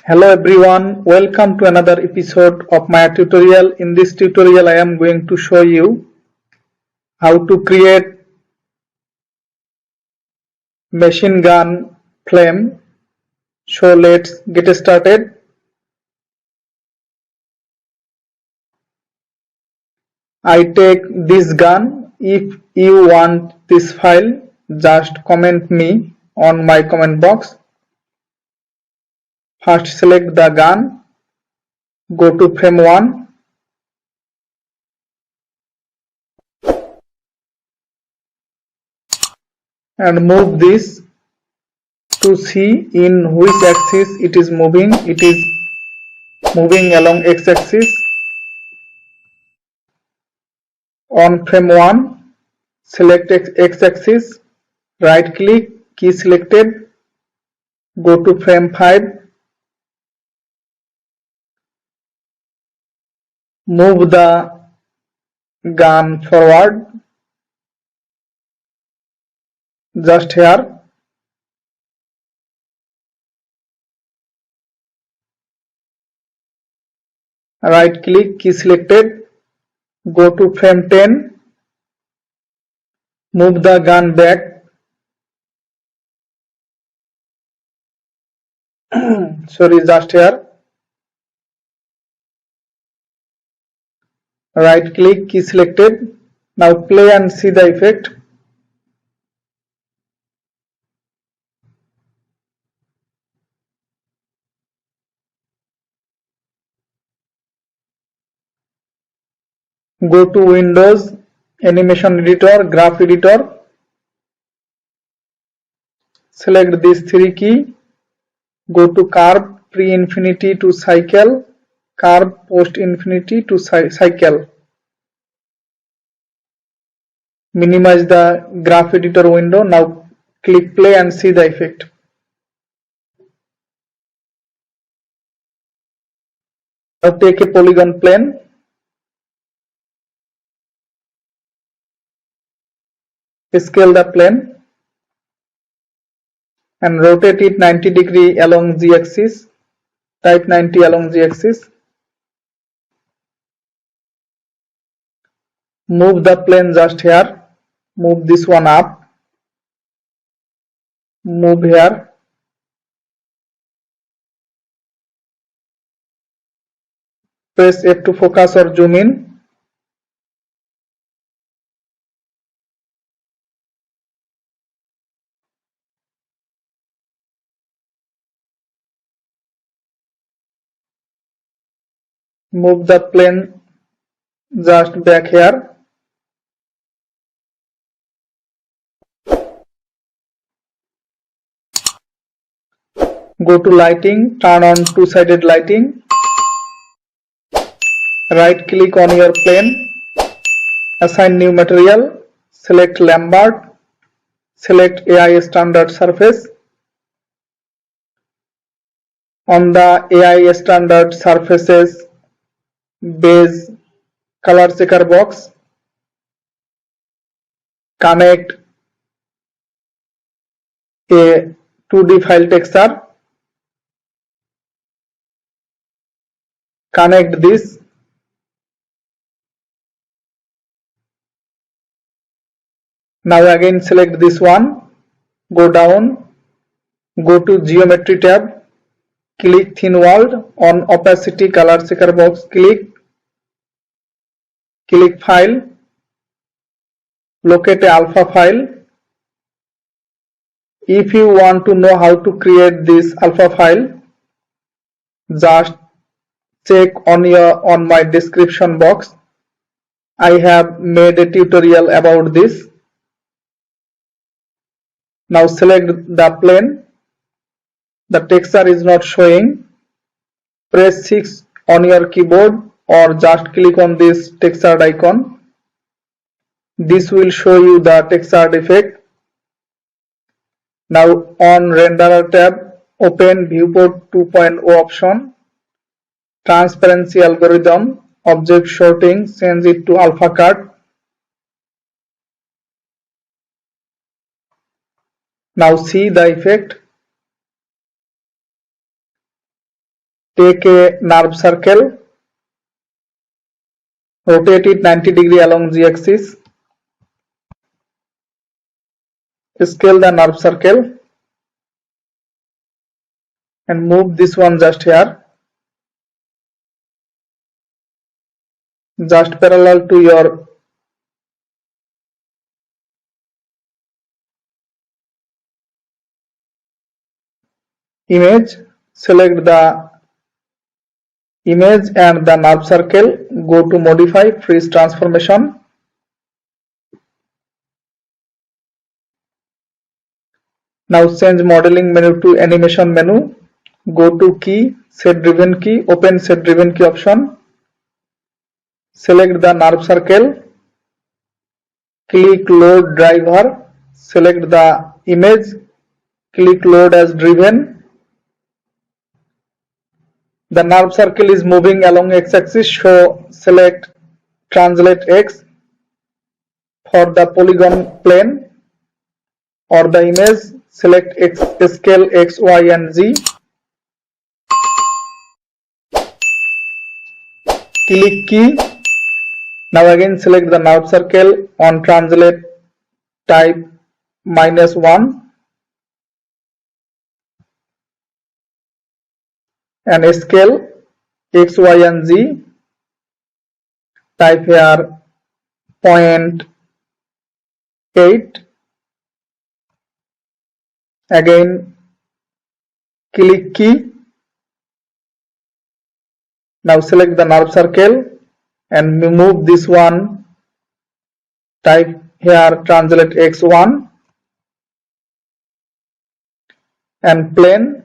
Hello everyone, welcome to another episode of my tutorial. In this tutorial I am going to show you how to create machine gun flame. So let's get started. I take this gun. If you want this file, just comment me on my comment box. First select the gun, go to frame 1. And move this to see in which axis it is moving. It is moving along x-axis. On frame 1, select x-axis, right click, key selected, go to frame 5, move the gun forward, just here, right click, key selected, go to frame 10, move the gun back, sorry, just here, right click, key selected. Now play and see the effect. Go to Windows, Animation Editor, Graph Editor, select these 3 keys, go to curve pre-infinity to cycle, curve post-infinity to cycle. Minimize the graph editor window. Now click play and see the effect. Now take a polygon plane, scale the plane and rotate it 90 degree along z-axis. Type 90 along z-axis. Move the plane just here. Move this one up. Move here. Press F to focus or zoom in. Move the plane just back here. Go to lighting, turn on two-sided lighting. Right click on your plane, assign new material, select Lambert, select AI standard surface. On the AI standard surfaces base color checker box, connect a 2D file texture, connect this, now again select this one, go down, go to geometry tab, click thin walled, on opacity color checker box click file, locate a alpha file. If you want to know how to create this alpha file, just check on my description box. I have made a tutorial about this. Now select the plane. The texture is not showing. Press 6 on your keyboard or just click on this textured icon. This will show you the textured effect. Now on renderer tab, open viewport 2.0 option, transparency algorithm, object sorting, change it to alpha cut. Now see the effect. take a nerve circle, rotate it 90 degrees along z-axis, scale the nerve circle and move this one just here, just parallel to your image. Select the image and the nerve circle, go to modify, freeze transformation. Now change modeling menu to animation menu, go to key, set driven key, open set driven key option, select the nerve circle, click load driver, select the image, click load as driven. The nerve circle is moving along x-axis, so select translate x. For the polygon plane or the image, select scale x, y and z. Click key. Now again select the nerve circle, on translate type -1 and scale x, y and z, type here 0.8. Again click key. Now select the nerve circle and move this one, type here translate x1 and plane,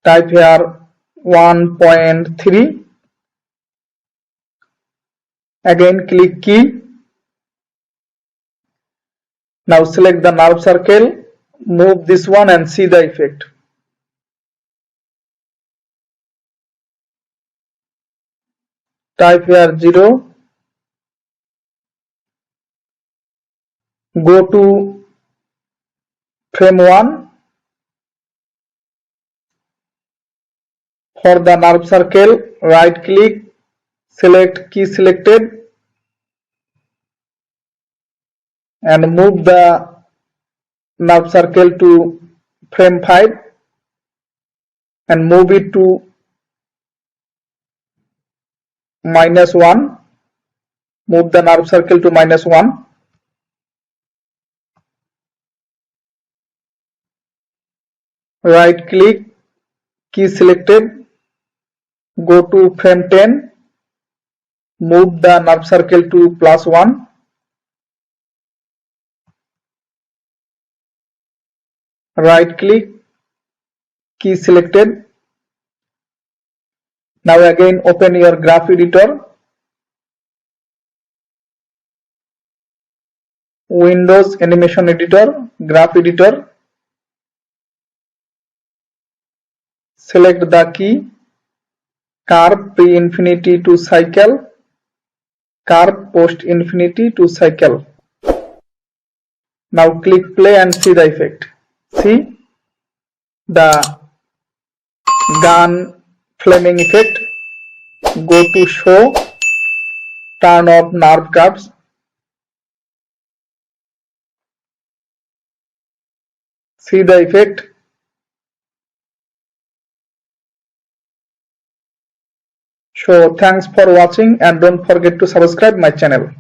type here 1.3. Again click key. Now select the nerve circle, move this one and see the effect. Type here 0, go to frame 1. For the nerve circle, right click, select key selected and move the nerve circle to frame 5 and move it to -1. Move the nerve circle to -1. Right click, key selected, go to frame 10, move the nerve circle to +1. Right click, key selected. Now again open your graph editor, Windows Animation Editor, Graph Editor. Select the key, curve pre-infinity to cycle, curve post-infinity to cycle. Now click play and see the effect. See the gun flaming effect. Go to show, turn off nerve curves. See the effect. So thanks for watching and don't forget to subscribe my channel.